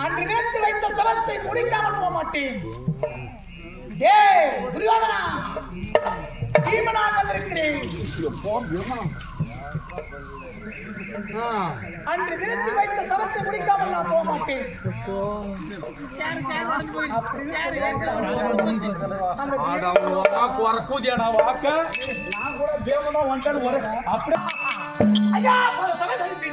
அன்று தினத்தில் வைத்த சபத்தை முடிக்காமல் போக மாட்டேன். துரியோதனா, பீமனான் வந்திருக்கிறேன். அன்று தினத்தில் வைத்த சபத்தை முடிக்காமல் நான் போக மாட்டேன். ஐயா பல சபை அனுப்பி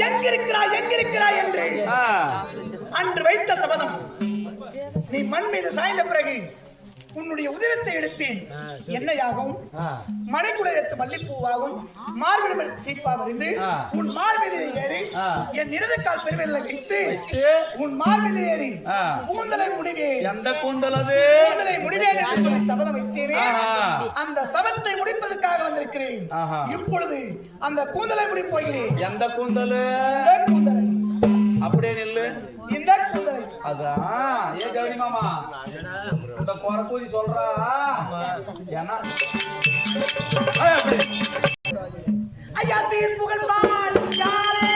எங்கிருக்கிறாய் என்று அன்று வைத்த சபதம் நீ மண் மீது சாய்ந்த பிறகு உன்னுடைய உதிரத்தை எடுப்பேன். எண்ணெயாகவும் மனைக்குடையத்து மல்லிப்பூவாகும் மார்பிடம் எடுத்து சீப்பாக அறிந்து உன் மார்பீதியை ஏறி என் இடது கால் பெருமையில வைத்து உன் மார்பீதை ஏறி கூந்தலை முடிவே. எந்த கூந்தல் அது? கூந்தலை முடிவேன் என்று சொல்லி சபதம் வைத்தேனே, அந்த சபத்தை முடிப்பதற்காக வந்திருக்கிறேன். இப்பொழுது அந்த கூந்தலை முடி போகிறேன். எந்த கூந்தல்? கூந்தலை அப்படியே நில்லு. இந்த கூந்தலை அதான் ஏன் கவனி மாமா இந்த குறப்பூதி சொல்றா ஏன்னா ஐயா சீர் புகழ் பால் யாரே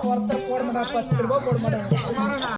ஒருத்தர் போட மாட்டா, 10 ரூபாய் போட மாட்டாங்க.